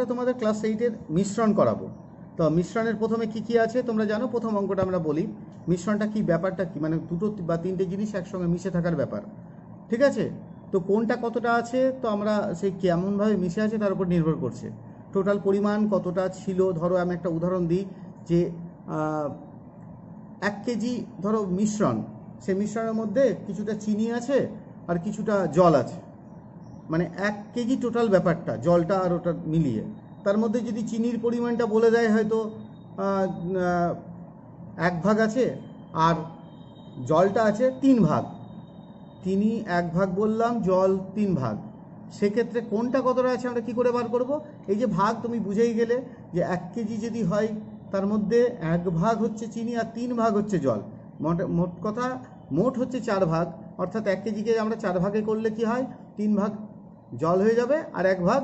আমরা তোমাদের ক্লাস 8-এর মিশ্রণ করাবো। তো মিশ্রণের প্রথমে কি কি আছে তোমরা জানো। প্রথম অঙ্কটা আমরা বলি, মিশ্রণটা কি, ব্যাপারটা কি, মানে দুটো বা তিনটে জিনিস একসঙ্গে মিশে থাকার ব্যাপার, ঠিক আছে। তো কোনটা কতটা আছে, তো আমরা সেই কেমনভাবে মিশে আছে তার উপর নির্ভর করছে। টোটাল পরিমাণ কতটা ছিল, ধরো আমি একটা উদাহরণ দিই যে 1 কেজি ধরো মিশ্রণ, সেই মিশ্রণের মধ্যে কিছুটা চিনি আছে আর কিছুটা জল আছে, মানে 1 কেজি টোটাল ব্যাপারটা, জলটা আর ওটা মিলিয়ে। তার মধ্যে যদি চিনির পরিমাণটা বলে দেয় হয়তো 1 ভাগ আছে আর জলটা আছে 3 ভাগ, চিনি 1 ভাগ বললাম, জল 3 ভাগ, সেক্ষেত্রে কোনটা কতটা আছে আমরা কী করে বার করব। এই যে ভাগ তুমি বুঝেই গেলে যে 1 কেজি যদি হয় তার মধ্যে 1 ভাগ হচ্ছে চিনি আর 3 ভাগ হচ্ছে জল, মোট কথা মোট হচ্ছে 4 ভাগ। অর্থাৎ 1 কেজিকে আমরা 4 ভাগে করলে কি হয়, 3 ভাগ জল হয়ে যাবে আর 1 ভাগ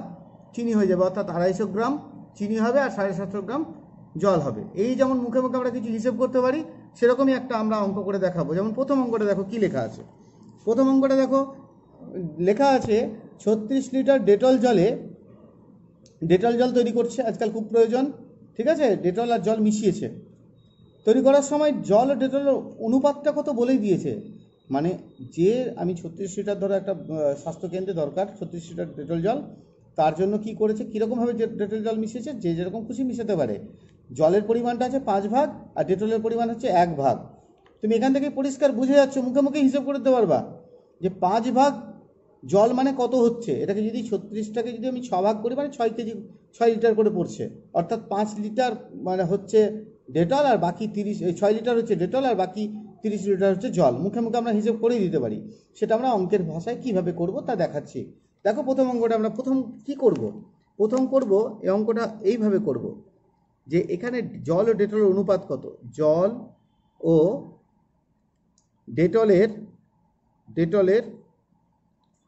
চিনি হয়ে যাবে, অর্থাৎ 250 গ্রাম চিনি হবে আর 750 গ্রাম জল হবে। এই যেমন মুখে মুখে আমরা কিছু হিসেব করতে পারি, সেরকমই একটা আমরা অঙ্ক করে দেখাবো। যেমন প্রথম অঙ্কটা দেখো কি লেখা আছে। প্রথম অঙ্কটা দেখো লেখা আছে 36 লিটার ডেটল জল তৈরি করছে, আজকাল খুব প্রয়োজন, ঠিক আছে। ডেটল আর জল মিশিয়েছে, তৈরি করার সময় জল ও ডেটলের অনুপাতটা কত বলেই দিয়েছে। মানে যে আমি 36 লিটার ধরো একটা স্বাস্থ্যকেন্দ্রে দরকার 36 লিটার ডেটল জল, তার জন্য কি করেছে, কীরকমভাবে ডেটল জল মিশিয়েছে, যে যেরকম খুশি মিশাতে পারে। জলের পরিমাণটা আছে 5 ভাগ আর ডেটলের পরিমাণ হচ্ছে 1 ভাগ। তুমি এখান থেকে পরিষ্কার বুঝে যাচ্ছ, মুখে মুখে হিসেব করতে পারবা যে 5 ভাগ জল মানে কত হচ্ছে। এটাকে যদি 36টাকে যদি আমি 6 ভাগ করি মানে 6 কেজি 6 লিটার করে পড়ছে, অর্থাৎ 5 লিটার মানে হচ্ছে ডেটল আর বাকি 6 লিটার হচ্ছে ডেটল আর বাকি 30 লিটার হচ্ছে জল। মুখে মুখে আমরা হিসেব করেই দিতে পারি, সেটা আমরা অঙ্কের ভাষায় কিভাবে করব তা দেখাচ্ছি। দেখো প্রথম অঙ্কটা আমরা প্রথম কি করব, এই অঙ্কটা এইভাবে করব যে এখানে জল ও ডেটলের অনুপাত কত, জল ও ডেটলের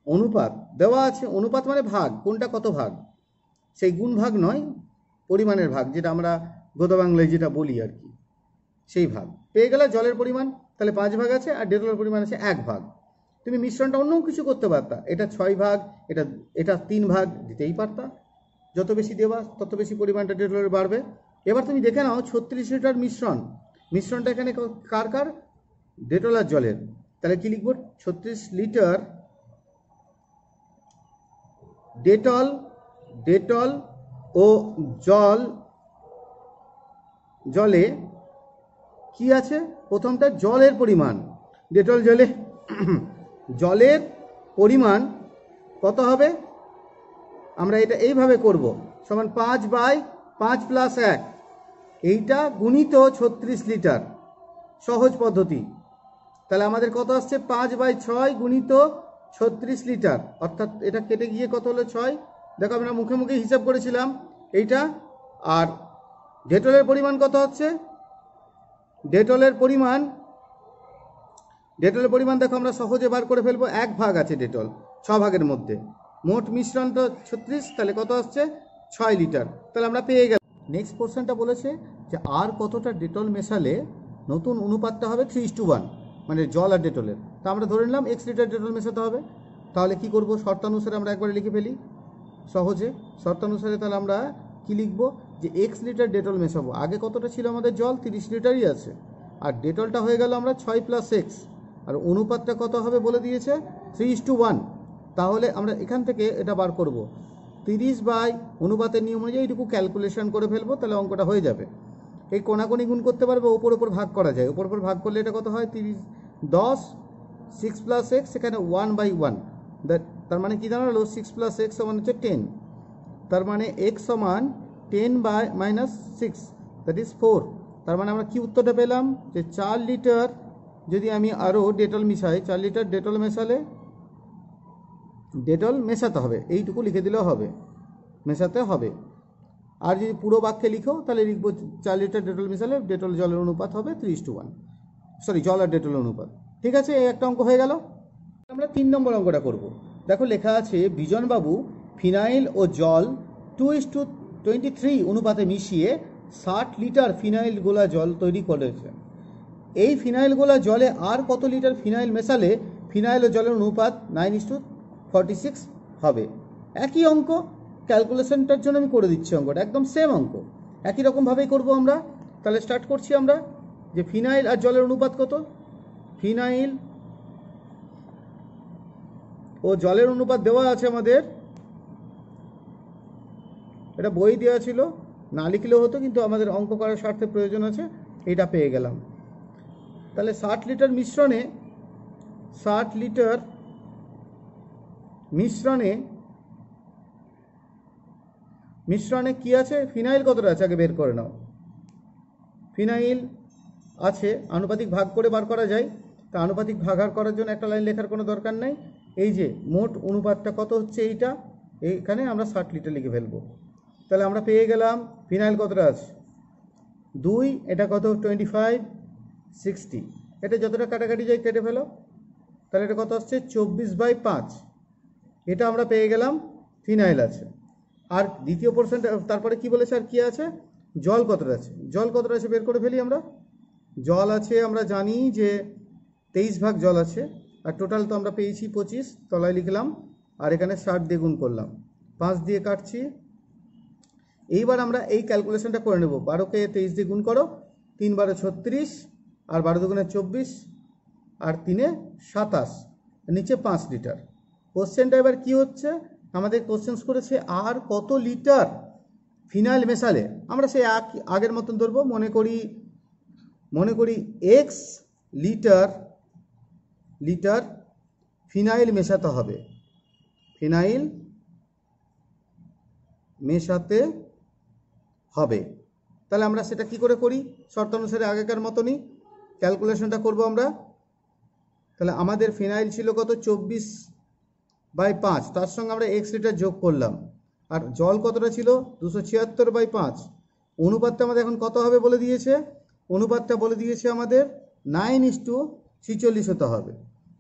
অনুপাত দেওয়া আছে। অনুপাত মানে ভাগ, কোনটা কত ভাগ, সেই গুণ ভাগ নয়, পরিমাণের ভাগ, যেটা আমরা গোদা বাংলায় যেটা বলি আর কি, সেই ভাগ পেয়ে গেলে। জলের পরিমাণ তাহলে 5 ভাগ আছে আর ডেটলের পরিমাণ আছে 1 ভাগ। তুমি মিশ্রণটা অন্য কিছু করতে পারতা, এটা 6 ভাগ, এটা 3 ভাগ দিতেই পারতা। যত বেশি দেবা তত বেশি পরিমাণটা ডেটলের বাড়বে। এবার তুমি দেখে নাও 36 লিটার মিশ্রণটা এখানে কার, ডেটল আর জলের। তাহলে কি লিখব, 36 লিটার ডেটল ও জলে কি আছে, প্রথমটা জলের পরিমাণ, ডেটল জলের পরিমাণ কত হবে, আমরা এটা এইভাবে করব, সমান 5/5 + 1, এইটা গুণিত 36 লিটার, সহজ পদ্ধতি। তাহলে আমাদের কত আসছে, 5/6 গুণিত 36 লিটার, অর্থাৎ এটা কেটে গিয়ে কত হলো 6। দেখো আমরা মুখে মুখে হিসাব করেছিলাম এইটা। আর ডেটলের পরিমাণ কত হচ্ছে, ডেটলের পরিমাণ দেখো আমরা সহজে বার করে ফেলবো। 1 ভাগ আছে ডেটল 6 ভাগের মধ্যে, মোট মিশ্রণ তো 36, তাহলে কত আসছে 6 লিটার। তাহলে আমরা পেয়ে গেলাম। নেক্সট কোশ্চেনটা বলেছে যে আর কতটা ডেটল মেশালে নতুন অনুপাতটা হবে 3:1, মানে জল আর ডেটলের। তা আমরা ধরে নিলাম x লিটার ডেটল মেশাতে হবে। তাহলে কি করব, শর্তানুসারে আমরা একবারে লিখে ফেলি সহজে। শর্তানুসারে তাহলে আমরা কি লিখব, যে x লিটার ডেটল মেশাবো। আগে কতটা ছিল আমাদের, জল 30 লিটারই আছে, আর ডেটলটা হয়ে গেল আমরা 6 + x, আর অনুপাতটা কত হবে বলে দিয়েছে 3:1। তাহলে আমরা এখান থেকে এটা বার করব, 30 অনুপাতের নিয়ম অনুযায়ী এইটুকু ক্যালকুলেশন করে ফেলবো, তাহলে অঙ্কটা হয়ে যাবে। এই কোনাকুনি গুণ করতে পারবে, ওপর ভাগ করা যায়। ওপর ভাগ করলে এটা কত হয়, 10, 6 + x, এখানে 1/1, তার মানে কি দাঁড়ালো 6 + x সমান হচ্ছে 10। তার মানে x সমান 10/-6, দ্যাট ইজ 4। তার মানে আমরা কি উত্তরটা পেলাম, যে 4 লিটার যদি আমি আরও ডেটল মিশাই, 4 লিটার ডেটল মেশাতে হবে, এইটুকু লিখে দিলেও হবে, মেশাতে হবে। আর যদি পুরো বাক্যে লিখো তাহলে লিখবো 4 লিটার ডেটল মেশালে ডেটল জলের অনুপাত হবে 3:1, সরি জল আর ডেটল অনুপাত। ঠিক আছে, এই একটা অঙ্ক হয়ে গেল। আমরা 3 নম্বর অঙ্কটা করব। দেখো লেখা আছে বিজনবাবু ফিনাইল ও জল 2:23 অনুপাতে মিশিয়ে 60 লিটার ফিনাইল গোলা জল তৈরি করেছেন। এই ফিনাইল গোলা জলে আর কত লিটার ফিনাইল মেশালে ফিনাইল ও জলের অনুপাত 9:46 হবে। একই অঙ্ক, ক্যালকুলেশনটার জন্য আমি করে দিচ্ছি অঙ্কটা, একদম সেম অঙ্ক, একই রকমভাবেই করব আমরা। তাহলে স্টার্ট করছি আমরা, যে ফিনাইল আর জলের অনুপাত কত, ফিনাইল ও জলের অনুপাত দেওয়া আছে আমাদের, এটা বই দেওয়া ছিল, না লিখলেও হতো, কিন্তু আমাদের অঙ্ক করার স্বার্থে প্রয়োজন আছে, এটা পেয়ে গেলাম। তাহলে 60 লিটার মিশ্রণে, 60 লিটার মিশ্রণে কি আছে, ফিনাইল কতটা আছে আগে বের করে নাও। ফিনাইল আছে, আনুপাতিক ভাগ করে বার করা যায়, তা আনুপাতিক ভাগার করার জন্য একটা লাইন লেখার কোনো দরকার নাই। এই যে মোট অনুপাতটা কত হচ্ছে এইটা, এইখানে আমরা 60 লিটার লিখে ফেলবো। তাহলে আমরা পেয়ে গেলাম ফিনাইল কতটা আছে 2, এটা কত 25, 60, এটা যতটা কাটাকাটি যায় কেটে ফেলো, তাহলে এটা কত আসছে 24/5, এটা আমরা পেয়ে গেলাম ফিনাইল আছে। আর দ্বিতীয় পোর্শনটা তারপরে কি বলেছে, আর কি আছে, জল কতটা আছে, জল কতটা আছে বের করে ফেলি আমরা। জল আছে আমরা জানি যে 23 ভাগ জল আছে, আর টোটাল তো আমরা পেয়েছি 25, তলায় লিখলাম, আর এখানে 60 দিয়ে গুণ করলাম, 5 দিয়ে কাটছি। এইবার আমরা এই ক্যালকুলেশনটা করে নেব, 12কে 23 দিয়ে গুণ করো, 3 12 36, আর 12 দুগুণে 24, আর 3 27, নিচে 5 লিটার। কোশ্চেনটা এবার কি হচ্ছে, আমাদের কোশ্চেন্স করেছে আর কত লিটার ফিনাইল মেশালে, আমরা সেই আগের মতন ধরবো, মনে করি x লিটার ফিনাইল মেশাতে হবে, ফিনাইল মেশাতে হবে। তাহলে আমরা সেটা কি করে করি, শর্তানুসারে আগেকার মতনই ক্যালকুলেশনটা করব আমরা। তাহলে আমাদের ফিনাইল ছিল কত 24/5, তার সঙ্গে আমরা x লিটার যোগ করলাম, আর জল কতটা ছিল 276/5। অনুপাতটা আমাদের এখন কত হবে বলে দিয়েছে, অনুপাতটা বলে দিয়েছে আমাদের 9:46 হতে হবে,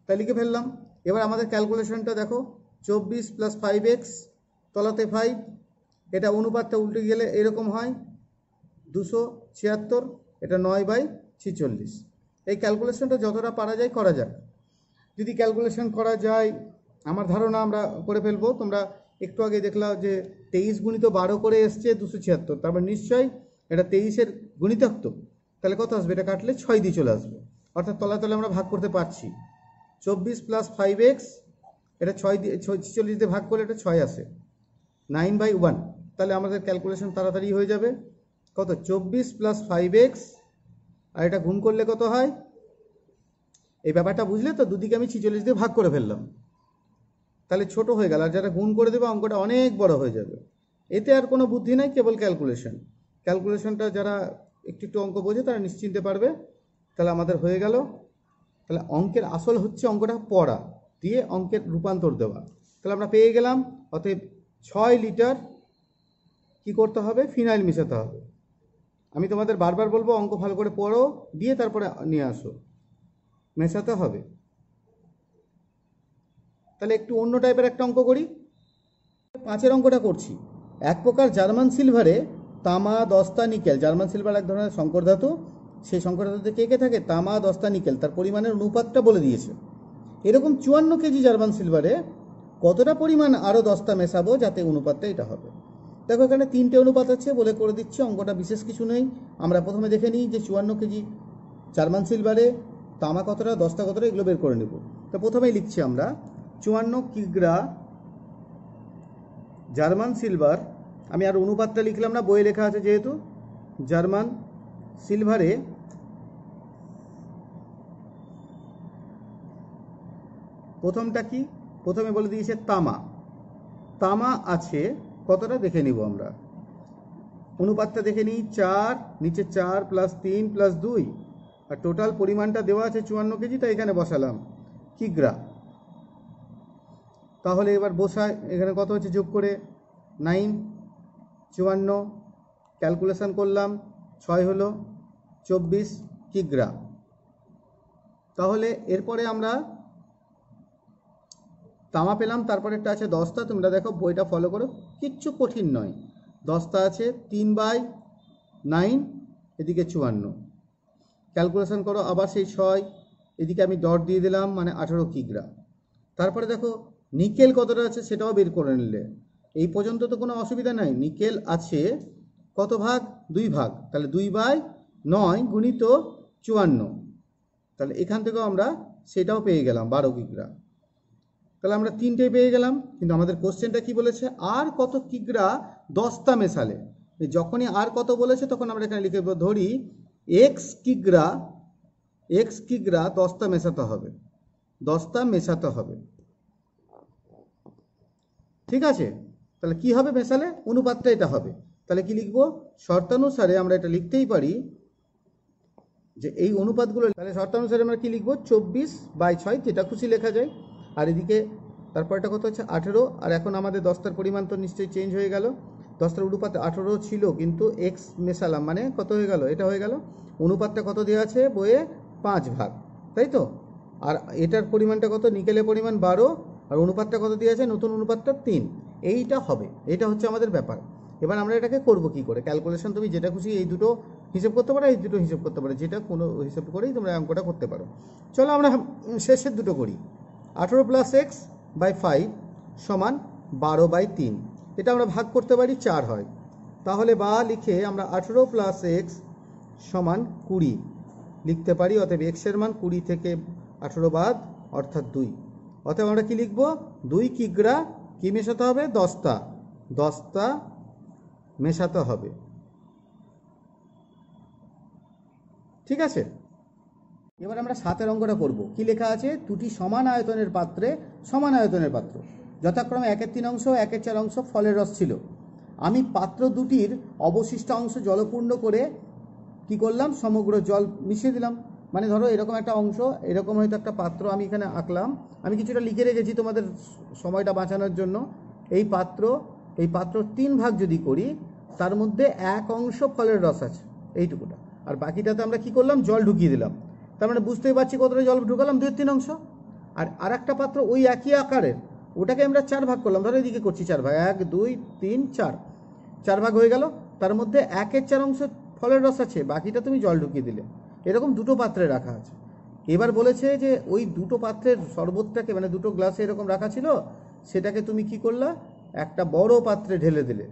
তাই লিখে ফেললাম। এবার আমাদের ক্যালকুলেশনটা দেখো, 24 + 5x, তলাতে 5, এটা অনুপাতটা উল্টে গেলে এরকম হয় 276, এটা 9/46। এই ক্যালকুলেশনটা যতটা পারা যায় করা যাক, যদি ক্যালকুলেশন করা যায় আমার ধারণা আমরা করে ফেলবো। তোমরা একটু আগে দেখলাম যে 23 গুণিত 12 করে এসছে 276, তারপর নিশ্চয়ই এটা 23-এর গুণিতক, তো তাহলে কত আসবে, এটা কাটলে 6 দিয়ে চলে আসবে, অর্থাৎ তলাতলে আমরা ভাগ করতে পারছি। 24 + 5x, এটা 6 দিয়ে 46 দিয়ে ভাগ করলে এটা 6 আসে, 9/1। তাহলে আমাদের ক্যালকুলেশন তাড়াতাড়ি হয়ে যাবে। কত 24 + 5x, আর এটা গুণ করলে কত হয়, এই ব্যাপারটা বুঝলে তো, দুদিকে আমি 46 দিয়ে ভাগ করে ফেললাম, তাহলে ছোট হয়ে গেল, আর যারা গুণ করে দেবে অঙ্কটা অনেক বড় হয়ে যাবে। এতে আর কোনো বুদ্ধি নাই, কেবল ক্যালকুলেশনটা যারা একটু অঙ্ক বোঝে তারা নিশ্চিন্তে পারবে। তাহলে আমাদের হয়ে গেল। তাহলে অঙ্কের আসল হচ্ছে অঙ্কটা পড়া দিয়ে অঙ্কের রূপান্তর দেওয়া। তাহলে আমরা পেয়ে গেলাম, অতএব 6 লিটার কি করতে হবে, ফিনাইল মেশাতে হবে। আমি তোমাদের বারবার বলবো অঙ্ক ভালো করে পড়ো, দিয়ে তারপরে নিয়ে আসো, মেশাতে হবে। তাহলে একটু অন্য টাইপের একটা অঙ্ক করি, 5-এর অঙ্কটা করছি। এক প্রকার জার্মান সিলভারে তামা, দস্তা, নিকেল, জার্মান সিলভার এক ধরনের সংকর ধাতু, সেই সংকর ধাতুতে কে কে থাকে, তামা, দস্তা, নিকেল, তার পরিমাণের অনুপাতটা বলে দিয়েছে। এরকম 54 কেজি জার্মান সিলভারে কতটা পরিমাণ আরও দস্তা মেশাবো যাতে অনুপাতটা এটা হবে। দেখো এখানে 3টে অনুপাত আছে বলে করে দিচ্ছি, অঙ্কটা বিশেষ কিছু নেই। আমরা প্রথমে দেখে নিই যে 54 কেজি জার্মান সিলভারে তামা কতটা, দস্তা কতটা, এগুলো বের করে নেব। তো প্রথমেই লিখছি আমরা 54 কিগ্রা জার্মান সিলভার, আমি আর অনুপাতটা লিখলাম না, বইয়ে লেখা আছে যেহেতু, জার্মান সিলভারে প্রথমটা কি, প্রথমে বলে দিয়েছে তামা আছে কতটা দেখে নিব আমরা, অনুপাতটা দেখে নিই 4, নিচে 4 + 3 + 2, আর টোটাল পরিমাণটা দেওয়া আছে 54 কেজি, তাই এখানে বসালাম কিগ্রা। তাহলে এবার বসায়, এখানে কত হচ্ছে যোগ করে 9, 54, ক্যালকুলেশন করলাম 6 হলো 24 কিগ্রা। তাহলে এরপরে আমরা তামা পেলাম, তারপরে একটা আছে দস্তা। তোমরা দেখো বইটা ফলো করো, কিচ্ছু কঠিন নয়। দস্তা আছে 3/9, এদিকে 54, ক্যালকুলেশন করো আবার সেই 6, এদিকে আমি ডট দিয়ে দিলাম, মানে 18 কিগ্রা। তারপরে দেখো নিকেল কতটা আছে সেটাও বের করে নিলে, এই পর্যন্ত তো কোনো অসুবিধা নাই। নিকেল আছে কত ভাগ? 2 ভাগ, তাহলে 2/9 গুণিত 54, তাহলে এখান থেকেও আমরা সেটাও পেয়ে গেলাম 12 কিগ্রা। তাহলে আমরা 3টেই পেয়ে গেলাম। কিন্তু আমাদের কোশ্চেনটা কি বলেছে? আর কত কিগ্রা দস্তা মেশালে। যখনই আর কত বলেছে তখন আমরা এখানে লিখে ধরি এক্স কিগ্রা দস্তা মেশাতে হবে, দস্তা মেশাতে হবে। ঠিক আছে, তাহলে কি হবে মেশালে? অনুপাতটা এটা হবে। তাহলে কি লিখবো? শর্তানুসারে আমরা এটা লিখতেই পারি যে এই অনুপাতগুলো, তাহলে শর্তানুসারে আমরা কি লিখবো? 24/6, যেটা খুশি লেখা যায়। আর এদিকে তারপরটা কত হচ্ছে? 18। আর এখন আমাদের দস্তার পরিমাণ তো নিশ্চয়ই চেঞ্জ হয়ে গেল। দস্তার অনুপাত 18 ছিল, কিন্তু এক্স মেশালাম মানে কত হয়ে গেল? এটা হয়ে গেল। অনুপাতটা কত দেওয়া আছে বইয়ে? 5 ভাগ, তাই তো। আর এটার পরিমাণটা কত? নিকেলের পরিমাণ 12, আর অনুপাতটা কত দেওয়া আছে? নতুন অনুপাতটা 3। এইটা হবে, এটা হচ্ছে আমাদের ব্যাপার। এবার আমরা এটাকে করব কি করে? ক্যালকুলেশন তুমি যেটা খুশি এই দুটো হিসেব করতে পারো, এই দুটো হিসেব করতে পারো, যেটা কোনো হিসেব করেই তোমরা অঙ্কটা করতে পারো। চলো আমরা শেষের দুটো করি। 18 + x/5 সমান 12/3। এটা আমরা ভাগ করতে পারি, 4 হয়। তাহলে বা লিখে আমরা 18 + x সমান 20 লিখতে পারি। অতএব x এর মান 20 থেকে 18 বাদ, অর্থাৎ 2। অতএব আমরা কি লিখব? 2 কিগ্রা কি মেশাতে হবে? দস্তা মেশাতে হবে। ঠিক আছে, এবার আমরা 7এর অঙ্কটা করব। কি লেখা আছে? দুটি সমান আয়তনের পাত্রে, সমান আয়তনের পাত্র, যথাক্রমে 1/3 অংশ 1/4 অংশ ফলের রস ছিল। আমি পাত্র দুটির অবশিষ্ট অংশ জলপূর্ণ করে কি করলাম? সমগ্র জল মিশিয়ে দিলাম। মানে ধরো এরকম একটা অংশ, এরকম হয়তো একটা পাত্র আমি এখানে আঁকলাম। আমি কিছুটা লিখে রেখেছি তোমাদের সময়টা বাঁচানোর জন্য। এই পাত্র 3 ভাগ যদি করি, তার মধ্যে 1 অংশ ফলের রস আছে, এইটুকুটা। আর বাকিটাতে আমরা কি করলাম? জল ঢুকিয়ে দিলাম। তার মানে বুঝতেই পারছি কতটা জল ঢুকালাম? 2/3 অংশ। আর একটা পাত্র ওই একই আকারের, ওটাকে আমরা 4 ভাগ করলাম। ধরো এদিকে করছি 4 ভাগ, 1 2 3 4, 4 ভাগ হয়ে গেল। তার মধ্যে 1/4 অংশ ফলের রস আছে, বাকিটা তুমি জল ঢুকিয়ে দিলে। এরকম দুটো পাত্রে রাখা আছে। এবার বলেছে যে ওই দুটো পাত্রের শরবতটাকে, মানে দুটো গ্লাসে এরকম রাখা ছিল, সেটাকে তুমি কি করলা? একটা বড় পাত্রে ঢেলে দিলে।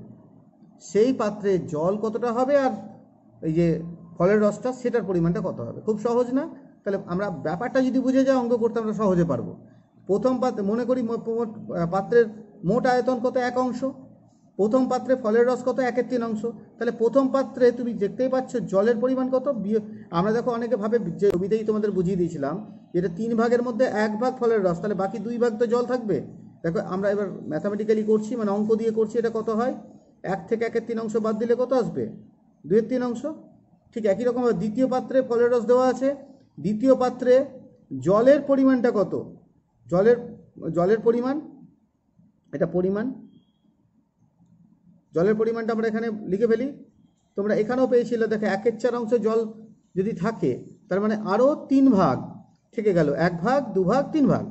সেই পাত্রে জল কতটা হবে আর এই যে ফলের রসটা, সেটার পরিমাণটা কত হবে? খুব সহজ না? তাহলে আমরা ব্যাপারটা যদি বুঝে যাই, অঙ্ক করতে আমরা সহজে পারবো। প্রথম পাত্রে মনে করি পাত্রের মোট আয়তন কত? 1 অংশ। প্রথম পাত্রে ফলের রস কত? 1/3 অংশ। তাহলে প্রথম পাত্রে তুমি দেখতেই পাচ্ছ জলের পরিমাণ কত। আমরা দেখো অনেকে ভাবে, যে ছবিতেই তোমাদের বুঝিয়ে দিয়েছিলাম, যেটা 3 ভাগের মধ্যে 1 ভাগ ফলের রস, তাহলে বাকি 2 ভাগ তো জল থাকবে। দেখো আমরা এবার ম্যাথামেটিক্যালি করছি, মানে অঙ্ক দিয়ে করছি। এটা কত হয়? 1 থেকে 1/3 অংশ বাদ দিলে কত আসবে? 2/3 অংশ। ঠিক একই রকম দ্বিতীয় পাত্রে ফলের রস দেওয়া আছে। দ্বিতীয় পাত্রে জলের পরিমাণটা কত? জলের পরিমাণ, এটা পরিমাণ, জলের পরিমাণটা আমরা এখানে লিখে ফেলি। তোমরা এখানেও পেয়েছিলে, দেখো 1/4 অংশ জল যদি থাকে, তার মানে আরও 3 ভাগ থেকে গেল। 1 ভাগ, 2 ভাগ, 3 ভাগ।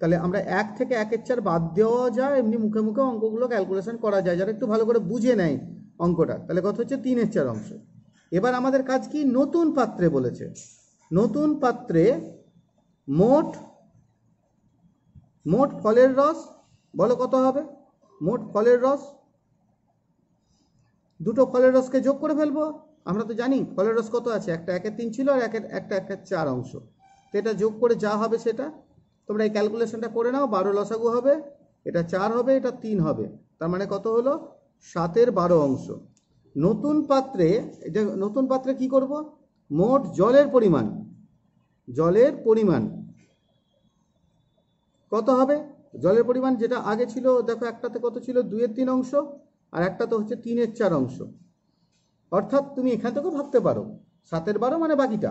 তাহলে আমরা 1 থেকে 1/4 বাদ দেওয়া যায়, এমনি মুখে মুখে অঙ্কগুলো ক্যালকুলেশন করা যায়, যারা একটু ভালো করে বুঝে নেয় অঙ্কটা। তাহলে কত হচ্ছে? 3/4 অংশ। এবার আমাদের কাজ কি? নতুন পাত্রে বলেছে। নতুন পাত্রে মোট ফলের রস বলো কত হবে? মোট ফলের রস, দুটো ফলের রসকে যোগ করে ফেলবো। আমরা তো জানি ফলের রস কত আছে, একটা 1/3 ছিল আর একটা 1/4 অংশ। তো এটা যোগ করে যা হবে সেটা তোমরা এই ক্যালকুলেশনটা করে নাও। 12 লসাগু হবে, এটা 4 হবে, এটা 3 হবে। তার মানে কত হলো? 7-এর 12 অংশ। নতুন পাত্রে কি করব? মোট জলের পরিমাণ কত হবে? জলের পরিমাণ যেটা আগে ছিল, দেখো একটাতে কত ছিল? 2/3 অংশ, আর একটাতে হচ্ছে 3/4 অংশ। অর্থাৎ তুমি এখান থেকেও ভাবতে পারো 7-এর 12 মানে বাকিটা।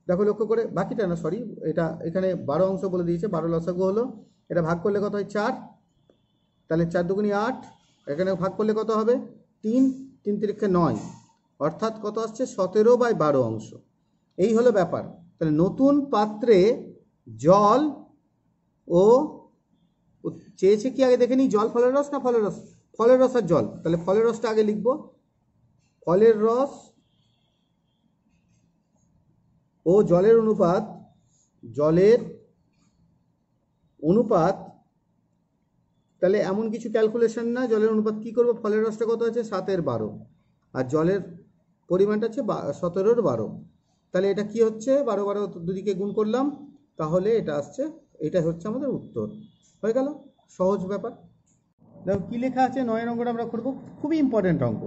দেখো লক্ষ্য করে, বাকিটা না সরি, এটা এখানে 12 অংশ বলে দিয়েছে। 12 লসাগু হলো, এটা ভাগ করলে কত হয়? 4। তাহলে 4 দুগুণী 8, এখানে ভাগ করলে কত হবে? 3, 3 তিরিক্ষে 9, অর্থাৎ কত আসছে? 17/12 অংশ। এই হলো ব্যাপার। তাহলে নতুন পাত্রে জল ও চেয়েছে কি আগে দেখে নিই, জল ফলের রস না ফলের রস? ফলের রস আর জল। তাহলে ফলের রসটা আগে লিখব। ফলের রস ও জলের অনুপাতটা তাহলে এমন কিছু ক্যালকুলেশন না, জলের অনুপাত কী করবো, ফলের রসটা কত আছে 7/12 আর জলের পরিমাণটা হচ্ছে 17/12। তাহলে এটা কি হচ্ছে, 12 দুদিকে গুণ করলাম, তাহলে এটা আসছে, এটা হচ্ছে আমাদের উত্তর। হয়ে গেল, সহজ ব্যাপার। দেখো কী লেখা আছে, 9 অঙ্কটা আমরা করবো, খুবই ইম্পর্টেন্ট অঙ্ক।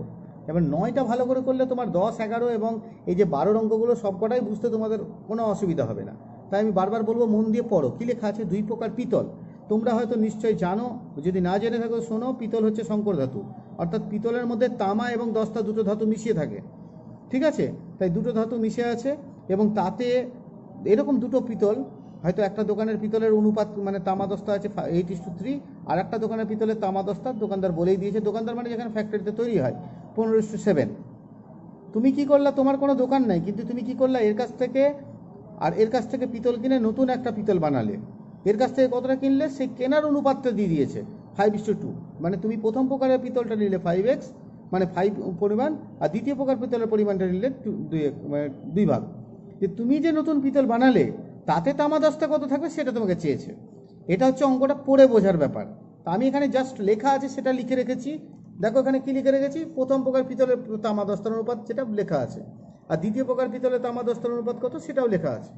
এবার 9টা ভালো করে করলে তোমার 10, 11 এবং এই যে 12 অঙ্কগুলো সবকটাই বুঝতে তোমাদের কোনো অসুবিধা হবে না। তাই আমি বারবার বলবো মন দিয়ে পড়ো। কী লেখা আছে, 2 প্রকার পিতল। তোমরা হয়তো নিশ্চয়ই জানো, যদি না জেনে থাকো শোনো, পিতল হচ্ছে সংকর ধাতু, অর্থাৎ পিতলের মধ্যে তামা এবং দস্তা দুটো ধাতু মিশিয়ে থাকে, ঠিক আছে? তাই দুটো ধাতু মিশে আছে এবং তাতে এরকম দুটো পিতল, হয়তো একটা দোকানের পিতলের অনুপাত মানে তামা দস্তা আছে 8:3, আর একটা দোকানের পিতলের তামা দস্তা দোকানদার বলেই দিয়েছে, দোকানদার মানে যেখানে ফ্যাক্টরিতে তৈরি হয়, 15:7। তুমি কি করলা, তোমার কোনো দোকান নাই, কিন্তু তুমি কি করলা, এর কাছ থেকে আর এর কাছ থেকে পিতল কিনে নতুন একটা পিতল বানালে। এর কাছ থেকে কতটা কিনলে, সেই কেনার অনুপাতটা দিয়ে দিয়েছে 5:2। মানে তুমি প্রথম প্রকারের পিতলটা নিলে 5x মানে 5 পরিমাণ, আর দ্বিতীয় প্রকার পিতলের পরিমাণটা নিলে 2 ভাগ। যে তুমি যে নতুন পিতল বানালে তাতে তামা দস্তা কত থাকবে সেটা তোমাকে চেয়েছে। এটা হচ্ছে অঙ্কটা পড়ে বোঝার ব্যাপার। তা আমি এখানে জাস্ট লেখা আছে সেটা লিখে রেখেছি। দেখো এখানে কি লিখে রেখেছি, প্রথম প্রকার পিতলের তামা দস্তার অনুপাত যেটা লেখা আছে, আর দ্বিতীয় প্রকার পিতলের তামা দস্তার অনুপাত কত সেটাও লেখা আছে।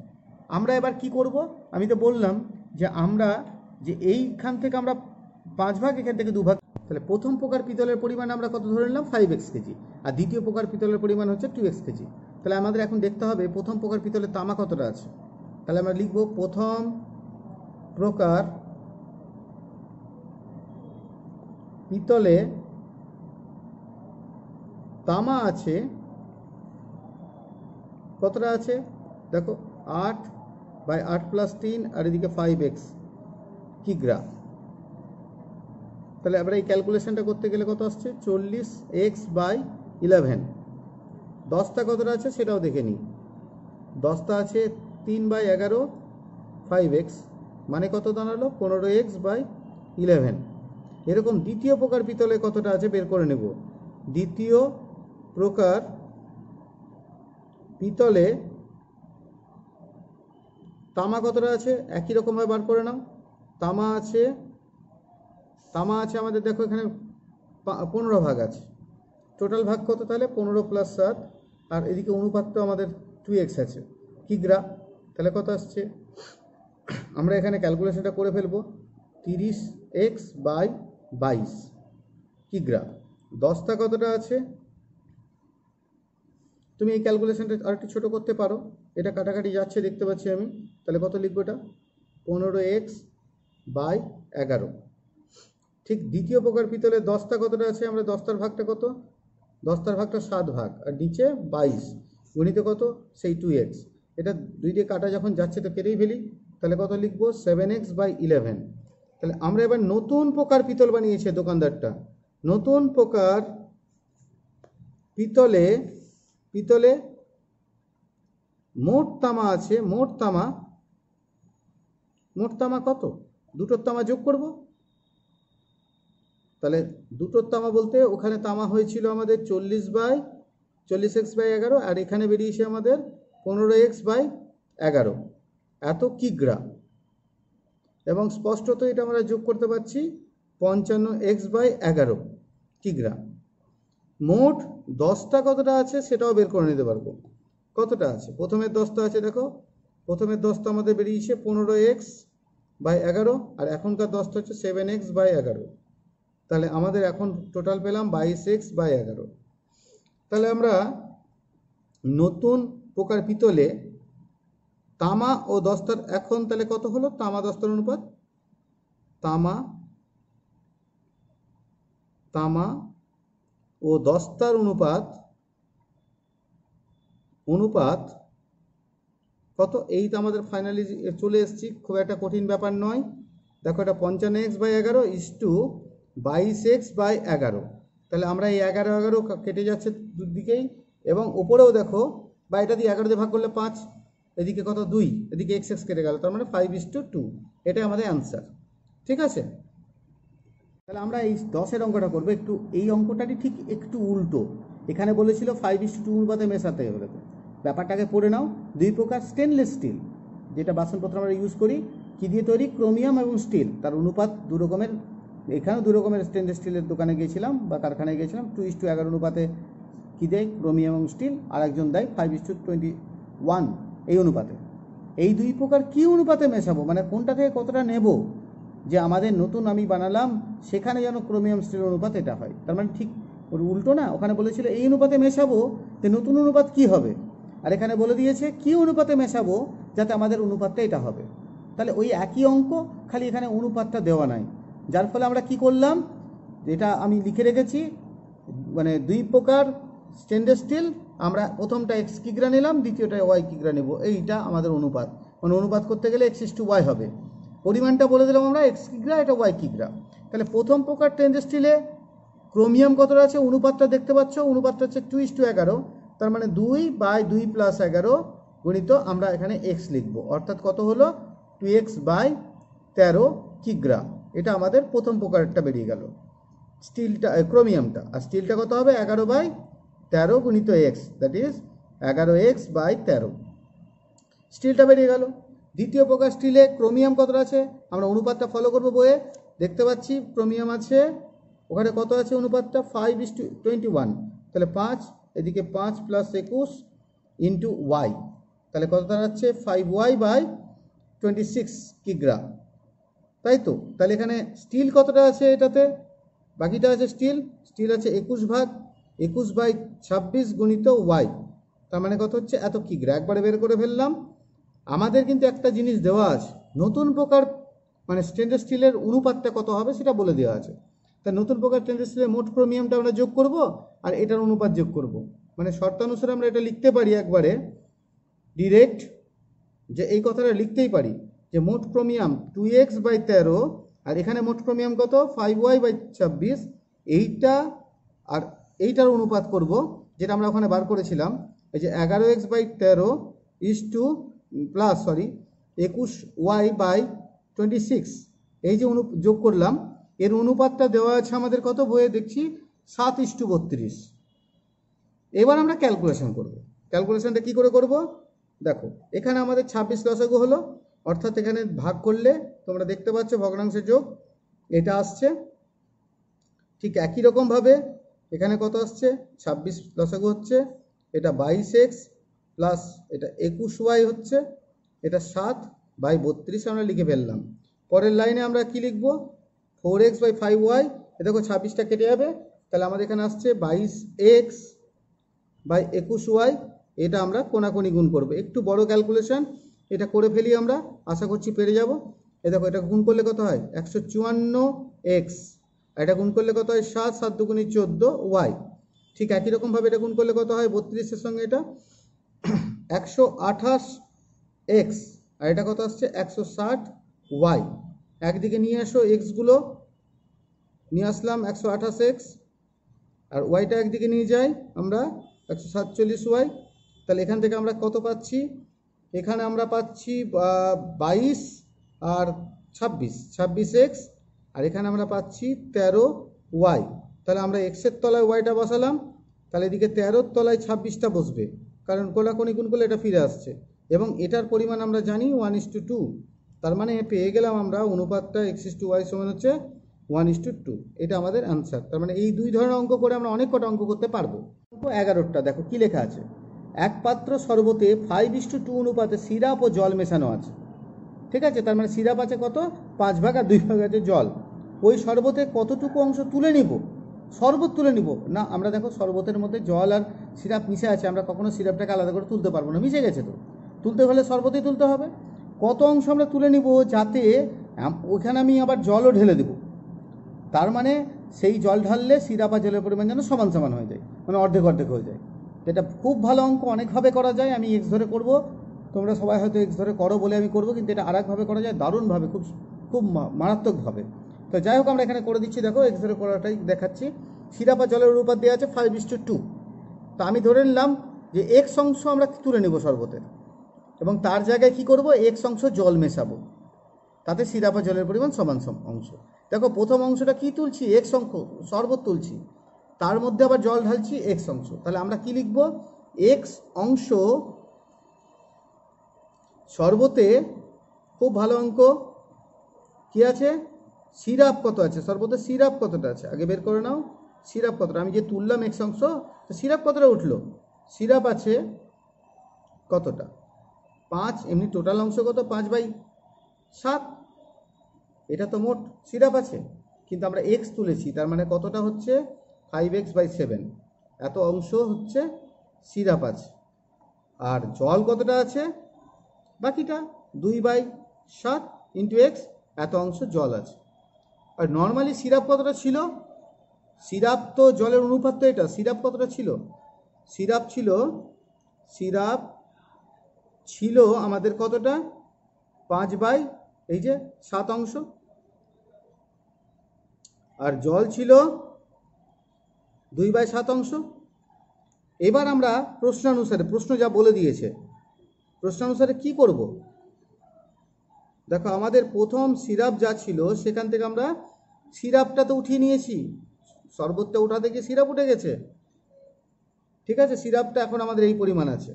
আমরা এবার কি করব, আমি তো বললাম যে আমরা যে এইখান থেকে আমরা 5 ভাগ, এখান থেকে 2 ভাগ, তাহলে প্রথম প্রকার পিতলের পরিমাণ আমরা কত ধরে নিলাম 5x কেজি, আর দ্বিতীয় প্রকার পিতলের পরিমাণ হচ্ছে 2x কেজি। তাহলে আমাদের এখন দেখতে হবে প্রথম প্রকার পিতলের তামা কতটা আছে। তাহলে আমরা লিখব প্রথম প্রকার পিতলে তামা আছে কতটা আছে, দেখো 8/8 + 3 আর এদিকে 5x কিগ্রা। তাহলে আমরা এই ক্যালকুলেশনটা করতে গেলে কত আসছে, 40x/11। দস্তা কতটা আছে সেটাও দেখে নিই, দস্তা আছে 3/11 5x মানে কত দাঁড়ালো 15x/11। এরকম দ্বিতীয় প্রকার পিতলে কতটা আছে বের করে নেব। দ্বিতীয় প্রকার পিতলে তামা কতটা আছে একই রকমভাবে বার করে নাও। তামা আছে আমাদের, দেখো এখানে 15 ভাগ আছে, টোটাল ভাগ কত, তাহলে 15 + 7, আর এদিকে অনুপাতটা আমাদের 2x আছে কিগ্রা। তাহলে কত আসছে, আমরা এখানে ক্যালকুলেশনটা করে ফেলবো, 30x/22 কিগ্রা। দস্তা কতটা আছে, তুমি এই ক্যালকুলেশনটা আর একটু ছোটো করতে পারো, এটা কাটাকাটি যাচ্ছে দেখতে পাচ্ছি আমি। তাহলে কত লিখবো, এটা 15x/11। ঠিক দ্বিতীয় প্রকার পিতলের দস্তা কতটা আছে, আমরা দস্তার ভাগটা কত, দস্তার ভাগটা 7 ভাগ, আর নিচে 22 গণিত কত সেই 2x। এটা দুই দিয়ে কাটা যখন যাচ্ছে তো কেটেই ফেলি, তাহলে কত লিখবো 7x/11। তাহলে আমরা এবার নতুন প্রকার পিতল বানিয়েছে দোকানদারটা, নতুন প্রকার পিতলে মোট তামা আছে, মোট তামা কত, দুটোর তামা যোগ করব। তাহলে দুটোর তামা বলতে ওখানে তামা হয়েছিল আমাদের 40x/11, আর এখানে বেরিয়েছে আমাদের 15x/11 এত কিগ্রা। এবং স্পষ্টত এটা আমরা যোগ করতে পারছি 55x/11 কিগ্রা। মোট দস্তা কতটা আছে সেটাও বের করে নিতে পারবো, কতটা আছে। প্রথমের দস্তা আছে, দেখো প্রথমের দস্তা আমাদের বেরিয়েছে 15x/11, আর এখনকার দস্তা হচ্ছে 7x/11। তাহলে আমাদের এখন টোটাল পেলাম 22x/11। তাহলে আমরা নতুন প্রকার পিতলে তামা ও দস্তার এখন তাহলে কত হলো, তামা দস্তার অনুপাত, তামা ও দস্তার অনুপাত কত, এই তো আমাদের ফাইনালি চলে এসেছি, খুব একটা কঠিন ব্যাপার নয়। দেখো এটা 55x/11 = 22x/11। তাহলে আমরা এই 11 কেটে যাচ্ছে দুদিকেই, এবং উপরেও দেখো, বা এটা দিয়ে 11 দিয়ে ভাগ করলে 5, এদিকে কত 2, এদিকে x কেটে গেল, তার মানে 5:2। এটাই আমাদের অ্যান্সার, ঠিক আছে। তাহলে আমরা এই 10-এর অঙ্কটা করবো, একটু এই অঙ্কটারই ঠিক একটু উল্টো। এখানে বলেছিল 5:2 অনুপাতে মেশাতে হবে, ব্যাপারটাকে পড়ে নাও। 2 প্রকার স্টেনলেস স্টিল, যেটা বাসনপত্র আমরা ইউজ করি, কি দিয়ে তৈরি, ক্রোমিয়াম এবং স্টিল, তার অনুপাত 2 রকমের এখানেও দু রকমের স্টেনলেস স্টিলের দোকানে গিয়েছিলাম বা কারখানায় গিয়েছিলাম, 2:11 অনুপাতে কী দেয় ক্রোমিয়াম এবং স্টিল, আর একজন দেয় 5:21 এই অনুপাতে। এই দুই প্রকার কী অনুপাতে মেশাবো, মানে কোনটা থেকে কতটা নেব, যে আমাদের নতুন আমি বানালাম সেখানে যেন ক্রোমিয়াম স্টিল অনুপাত এটা হয়। তার মানে ঠিক ওর উল্টো না, ওখানে বলেছিল এই অনুপাতে মেশাবো, যে নতুন অনুপাত কি হবে, আর এখানে বলে দিয়েছে কী অনুপাতে মেশাবো যাতে আমাদের অনুপাতটা এটা হবে। তাহলে ওই একই অঙ্ক, খালি এখানে অনুপাতটা দেওয়া নাই, যার ফলে আমরা কি করলাম, এটা আমি লিখে রেখেছি, মানে দুই প্রকার স্টেনলেস স্টিল, আমরা প্রথমটা এক্স কিগ্রা নিলাম, দ্বিতীয়টা ওয়াই কিগ্রা নেব, এইটা আমাদের অনুপাত। মানে অনুপাত করতে গেলে x:y হবে, পরিমাণটা বলে দিলাম আমরা এক্স কিগ্রা, এটা ওয়াই কিগ্রা। তাহলে প্রথম প্রকার স্টেনলেস স্টিলে ক্রোমিয়াম কতটা আছে, অনুপাতটা দেখতে পাচ্ছ, অনুপাতটা হচ্ছে 2:11, তার মানে 2/2 + 11 গণিত আমরা এখানে x লিখব, অর্থাৎ কত হলো 2x/13 কিগ্রা। এটা আমাদের প্রথম প্রকারটা বেরিয়ে গেল স্টিলটা, ক্রোমিয়ামটা। আর স্টিলটা কত হবে 11/13 গুণিত x, দ্যাট ইজ 11x/13, স্টিলটা বেরিয়ে গেল। দ্বিতীয় প্রকার স্টিলে ক্রোমিয়াম কতটা আছে, আমরা অনুপাতটা ফলো করবো, বইয়ে দেখতে পাচ্ছি ক্রোমিয়াম আছে, ওখানে কত আছে অনুপাতটা 5:21, তাহলে 5, এদিকে 5 + 21 ইন্টু ওয়াই, তাহলে কত দাঁড়াচ্ছে 5y/26 কিগ্রা, তাই তো। তাহলে এখানে স্টিল কতটা আছে, এটাতে বাকিটা আছে স্টিল আছে 21/26 গুণিত ওয়াই, তার মানে কত হচ্ছে এত কিগ্রা, একবারে বের করে ফেললাম। আমাদের কিন্তু একটা জিনিস দেওয়া আছে, নতুন প্রকার মানে স্টেনলেস স্টিলের অনুপাতটা কত হবে সেটা বলে দেওয়া আছে। তা নতুন প্রকার স্টেনলেস স্টিলের মোট ক্রোমিয়ামটা আমরা যোগ করব আর এটার অনুপাত যোগ করব, মানে শর্তানুসারে আমরা এটা লিখতে পারি একবারে ডিরেক্ট, যে এই কথাটা লিখতেই পারি যে মোট ক্রোমিয়াম 2x/13, আর এখানে মোট ক্রোমিয়াম কত 5y/26, এইটা আর এইটার অনুপাত করব, যেটা আমরা ওখানে বার করেছিলাম, এই যে 11x/13 21y/26, এই যে যোগ করলাম, এর অনুপাতটা দেওয়া আছে আমাদের কত, বইয়ে দেখছি 7:32। এবার আমরা ক্যালকুলেশন করব। ক্যালকুলেশনটা কি করে করব, দেখো এখানে আমাদের 26 লসাগু হলো, অর্থাৎ এখানে ভাগ করলে তোমরা দেখতে পাচ্ছ ভগ্নাংশের যোগ এটা আসছে, ঠিক একই রকমভাবে এখানে কত আসছে 26 লসাগু হচ্ছে, এটা 22x প্লাস এটা 21y হচ্ছে, এটা 7/32 আমরা লিখে ফেললাম। পরের লাইনে আমরা কি লিখব, 4x/5y, এ দেখো 26টা কেটে যাবে, তাহলে আমাদের এখানে আসছে 22x/21y, এটা আমরা কোনাকুনি গুণ করব। একটু বড় ক্যালকুলেশন, এটা করে ফেলি আমরা, আশা করছি পেরে যাব। এ দেখো এটা গুণ করলে কত হয় 154x, এটা গুণ করলে কত হয় 7, 7 দুগুণে 14y, ঠিক একই রকমভাবে এটা গুণ করলে কত হয় 32-এর সঙ্গে এটা 128x, আর এটা কত আসছে 160y, একদিকে নিয়ে আসো এক্সগুলো, নিয়ে আসলাম 128x, আর ওয়াইটা একদিকে নিয়ে যাই আমরা 147y, তাহলে এখান থেকে আমরা কত পাচ্ছি, এখানে আমরা পাচ্ছি 22 আর 26x, আর এখানে আমরা পাচ্ছি 13y, তাহলে আমরা এক্সের তলায় ওয়াইটা বসালাম, তাহলে এদিকে 13-র তলায় 26টা বসবে, কারণ কোনাকুনি গুণ করলে এটা ফিরে আসছে, এবং এটার পরিমাণ আমরা জানি 1:2, তার মানে পেয়ে গেলাম আমরা অনুপাতটা x:y সমান হচ্ছে 1:2, এটা আমাদের অ্যান্সার। তার মানে এই দুই ধরনের অঙ্ক করে আমরা অনেক কটা অঙ্ক করতে পারবো। অঙ্ক 11টা দেখো কি লেখা আছে, এক পাত্র শরবতে 5:2 অনুপাতে সিরাপ ও জল মেশানো আছে, ঠিক আছে, তার মানে সিরাপ আছে কত 5 ভাগ আর 2 ভাগ আছে জল, ওই শরবতে কতটুকু অংশ তুলে নিব, শরবত তুলে নিব না, আমরা দেখো শরবতের মধ্যে জল আর সিরাপ মিশে আছে, আমরা কখনো সিরাপটাকে আলাদা করে তুলতে পারবো না, মিশে গেছে, তো তুলতে হলে শরবতেই তুলতে হবে। কত অংশ আমরা তুলে নিব যাতে ওখানে আমি আবার জলও ঢেলে দেবো, তার মানে সেই জল ঢাললে সিরাপ আর জলের পরিমাণ যেন সমান সমান হয়ে যায়, মানে অর্ধেক অর্ধেক হয়ে যায়। এটা খুব ভালো অঙ্ক, অনেকভাবে করা যায়, আমি এক্স ধরে করব, তোমরা সবাই হয়তো এক্স ধরে করো বলে আমি করব, কিন্তু এটা আরেকভাবে করা যায় দারুণভাবে, খুব খুব মারাত্মকভাবে। তো যাই হোক আমরা এখানে করে দিচ্ছি, দেখো এক্স ধরে করাটাই দেখাচ্ছি। সিরাপ আর জলের অনুপাত দেওয়া আছে 5:2, তো আমি ধরে নিলাম যে এক্স অংশ আমরা তুলে নেব শরবতের, এবং তার জায়গায় কি করব এক্স অংশ জল মেশাবো, তাতে সিরাপ আর জলের পরিমাণ সমান অংশ। দেখো প্রথম অংশটা কি তুলছি, এক্স অংশ শরবত তুলছি, তার মধ্যে আবার জল ঢালছি এক্স অংশ, তাহলে আমরা কি লিখব, এক্স অংশ শরবতে, খুব ভালো অঙ্ক, কি আছে সিরাপ কত আছে, সর্বদা সিরাপ কতটা আছে আগে বের করে নাও। সিরাপ কতটা, আমি যে তুললাম এক্স অংশ, তো সিরাপ কতটা উঠলো, সিরাপ আছে কতটা 5, এমনি টোটাল অংশ কত 5/7, এটা তো মোট সিরাপ আছে, কিন্তু আমরা এক্স তুলেছি, তার মানে কতটা হচ্ছে 5x/7, এত অংশ হচ্ছে সিরাপ আছে। আর জল কতটা আছে, বাকিটা 2/7 ইন্টু এক্স, এত অংশ জল আছে। আর নর্মালি সিরাপ কতটা ছিল, সিরাপ তো জলের অনুপাত তো এটা, সিরাপ কতটা ছিল, সিরাপ ছিল আমাদের কতটা 5/7 অংশ, আর জল ছিল 2/7 অংশ। এবার আমরা প্রশ্নানুসারে, প্রশ্ন যা বলে দিয়েছে প্রশ্নানুসারে কি করব, দেখো আমাদের প্রথম সিরাপ যা ছিল সেখান থেকে আমরা সিরাপটা তো উঠিয়ে নিয়েছি, শরবতটা উঠাতে গিয়ে সিরাপ উঠে গেছে, ঠিক আছে, সিরাপটা এখন আমাদের এই পরিমাণ আছে।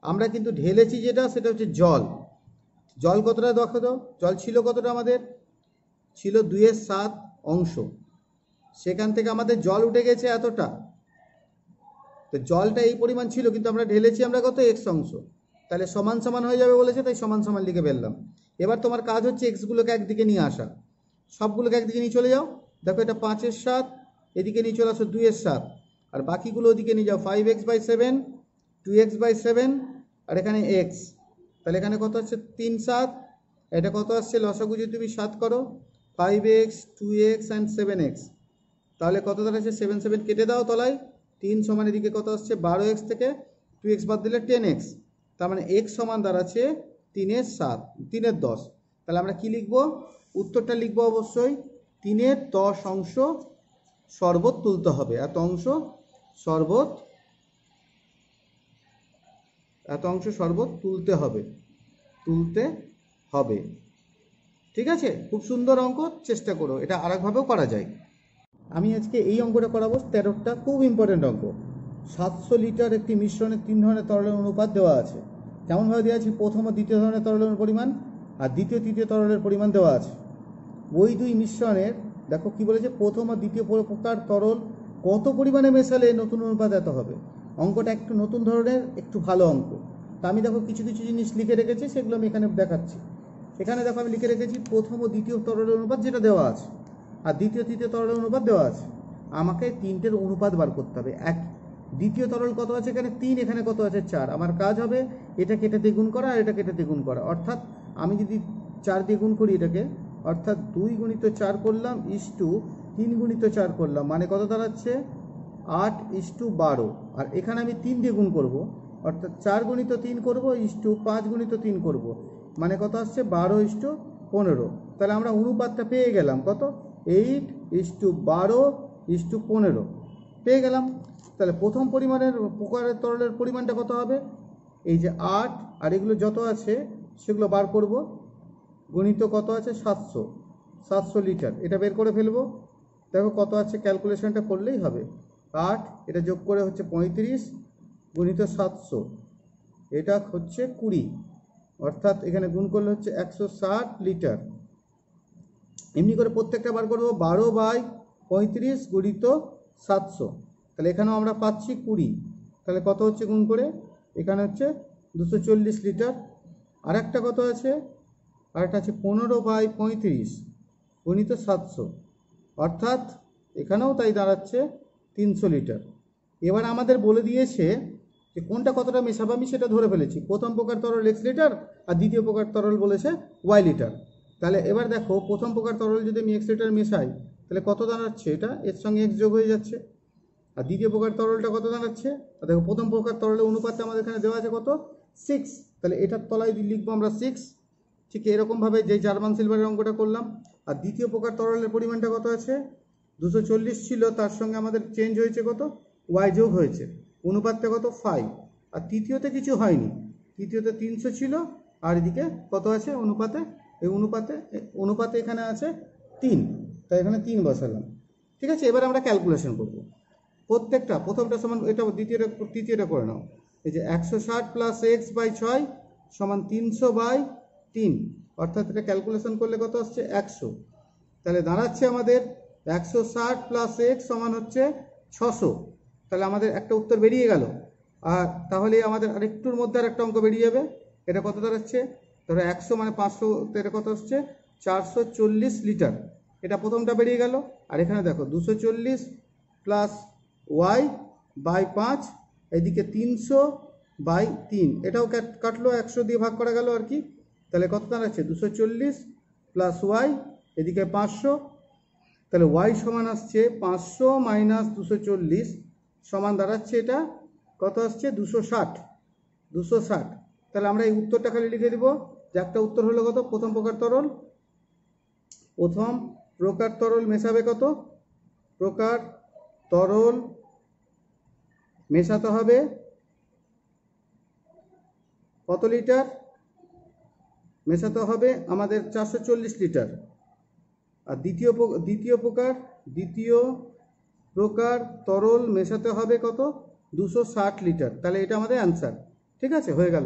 আমরা কিন্তু ঢেলেছি যেটা, সেটা হচ্ছে জল। জল কতটা দেখো তো, জল ছিল কতটা, আমাদের ছিল 2/7 অংশ, সেখান থেকে আমাদের জল উঠে গেছে এতটা, তো জলটা এই পরিমাণ ছিল, কিন্তু আমরা ঢেলেছি আমরা কত এক্স অংশ, তাহলে সমান সমান হয়ে যাবে বলেছে, তাই সমান সমান লিখে ফেললাম। এবার তোমার কাজ হচ্ছে এক্সগুলোকে একদিকে নিয়ে আসা, সবগুলোকে একদিকে নিয়ে চলে যাও। দেখো এটা 5/7, এদিকে নিয়ে চলে আসো 2/7, আর বাকিগুলো ওদিকে নিয়ে যাও 5x/7, 2x/7, আর এখানে x, তাহলে এখানে কত হচ্ছে 3/7, এটা কত আসছে লসাগু যদি তুমি 7 করো 5x, 2x অ্যান্ড 7x, তাহলে কত দাঁড়াচ্ছে 7 কেটে দাও তলায়, 3 সমান এদিকে কত আসছে 12x থেকে 2x বাদ দিলে 10x, তার মানে x সমান দাঁড়াচ্ছে 3/7, 3/10। তাহলে আমরা কি লিখব, উত্তরটা লিখব অবশ্যই 3/10 অংশ শরবত তুলতে হবে, এত অংশ শরবত তুলতে হবে, ঠিক আছে। খুব সুন্দর অঙ্ক, চেষ্টা করো, এটা আরেকভাবেও করা যায়। আমি আজকে এই অঙ্কটা করাবো 13টা, খুব ইম্পর্টেন্ট অঙ্ক। 700 লিটার একটি মিশ্রণে 3 ধরনের তরলের অনুপাত দেওয়া আছে। কেমনভাবে দেওয়া আছে, প্রথম ও দ্বিতীয় ধরনের তরলের পরিমাণ আর দ্বিতীয় তৃতীয় তরলের পরিমাণ দেওয়া আছে। ওই দুই মিশ্রণের, দেখো কি বলেছে, প্রথম ও দ্বিতীয় প্রকার তরল কত পরিমাণে মেশালে নতুন অনুপাত এত হবে। অঙ্কটা একটু নতুন ধরনের, একটু ভালো অঙ্ক। তা আমি দেখো কিছু কিছু জিনিস লিখে রেখেছি, সেগুলো আমি এখানে দেখাচ্ছি। এখানে দেখো আমি লিখে রেখেছি প্রথম ও দ্বিতীয় তরলের অনুপাত যেটা দেওয়া আছে, আর দ্বিতীয় তৃতীয় তরলের অনুপাত দেওয়া আছে। আমাকে তিনটের অনুপাত বার করতে হবে। দ্বিতীয় তরল কত আছে, এখানে 3, এখানে কত আছে 4। আমার কাজ হবে এটাকে এটা দিয়ে গুণ করা আর এটাকে এটা দিয়ে গুণ করা, অর্থাৎ আমি যদি 4 দিয়ে গুণ করি এটাকে, অর্থাৎ 2 গুণিত 4 করলাম ইস্টু 3 গুণিত 4 করলাম, মানে কত দাঁড়াচ্ছে 8:12। আর এখানে আমি 3 দিয়ে গুণ করব, অর্থাৎ 4 গুণিত 3 করব ইস্টু 5 গুণিত 3 করব, মানে কত আসছে 12:15। তাহলে আমরা অনুপাতটা পেয়ে গেলাম কত, 8:12:15 পেয়ে গেলাম। তাহলে প্রথম পরিমাণের প্রকারের তরলের পরিমাণটা কত হবে, এই যে 8 আর এগুলো যত আছে সেগুলো বার করব, গণিত কত আছে 700 লিটার, এটা বের করে ফেলবো। দেখো কত আছে, ক্যালকুলেশনটা করলেই হবে। 8 এটা যোগ করে হচ্ছে 35 গুণিত 700, এটা হচ্ছে 20, অর্থাৎ এখানে গুণ করলে হচ্ছে 160 লিটার। এমনি করে প্রত্যেকটা বার করবো 12/35 গুণিত 700, তাহলে এখানেও আমরা পাচ্ছি 20, তাহলে কত হচ্ছে গুণ করে, এখানে হচ্ছে 240 লিটার। আর একটা কত আছে, আরেকটা আছে 15/35 গুণিত 700, অর্থাৎ এখানেও তাই দাঁড়াচ্ছে 300 লিটার। এবার আমাদের বলে দিয়েছে যে কোনটা কতটা মেশাবো, আমি সেটা ধরে ফেলেছি। প্রথম প্রকার তরল x লিটার আর দ্বিতীয় প্রকার তরল বলেছে y লিটার। তাহলে এবার দেখো প্রথম প্রকার তরল যদি আমি x লিটার মেশাই তাহলে কত দাঁড়াচ্ছে, এটা এর সঙ্গে x যোগ হয়ে যাচ্ছে। আর দ্বিতীয় প্রকার তরলটা কত দাঁড়াচ্ছে, দেখো প্রথম প্রকার তরলের অনুপাতটা আমাদের এখানে দেওয়া আছে কত 6, তাহলে এটার তলায় লিখবো আমরা 6। ঠিক এরকমভাবে যে জার্মান সিলভারের অঙ্কটা করলাম। আর দ্বিতীয় প্রকার তরলের পরিমাণটা কত আছে 240 ছিল, তার সঙ্গে আমাদের চেঞ্জ হয়েছে কত y যোগ হয়েছে, অনুপাতটা কত 5। আর তৃতীয়তে কিছু হয়নি, তৃতীয়তে 300 ছিল, আর এদিকে কত আছে অনুপাতে, এই অনুপাতে এখানে আছে 3, তাই এখানে 3 বসালাম। ঠিক আছে, এবার আমরা ক্যালকুলেশন করব প্রত্যেকটা। প্রথমটা সমান এটা, তৃতীয়টা করে নাও। এই যে 160 প্লাস x/6 সমান 300/3, অর্থাৎ এটা ক্যালকুলেশন করলে কত আসছে 100। তা তাহলে দাঁড়াচ্ছে আমাদের 160 প্লাস এক্স সমান হচ্ছে 600। তাহলে আমাদের একটা উত্তর বেরিয়ে গেল। আর তাহলে আমাদের আরেকটুর মধ্যে আর একটা অঙ্ক বেরিয়ে যাবে। এটা কত দাঁড়াচ্ছে? ধরো 100 মানে 500, এটা কত হচ্ছে? 440 লিটার। এটা প্রথমটা বেরিয়ে গেল। আর এখানে দেখো 240 প্লাস ওয়াই বাই 5, এদিকে 300 বাই 3, এটাও কাটলো, 100 দিয়ে ভাগ করা গেল আর কি। তাহলে কত দাঁড়াচ্ছে? 240 প্লাস ওয়াই, এদিকে 500। তাহলে ওয়াই সমান আসছে 500 মাইনাস 240 সমান দাঁড়াচ্ছে এটা কত আসছে? 260। তাহলে আমরা এই উত্তরটা খালি লিখে দিব যে একটা উত্তর হলো কত? প্রথম প্রকার তরল মেশাবে কত? প্রকার তরল মেশাতে হবে কত লিটার? মেশাতে হবে আমাদের 440 লিটার। আর দ্বিতীয় প্রকার তরল মেশাতে হবে কত? 260 লিটার। তাহলে এটা আমাদের অ্যান্সার। ঠিক আছে, হয়ে গেল।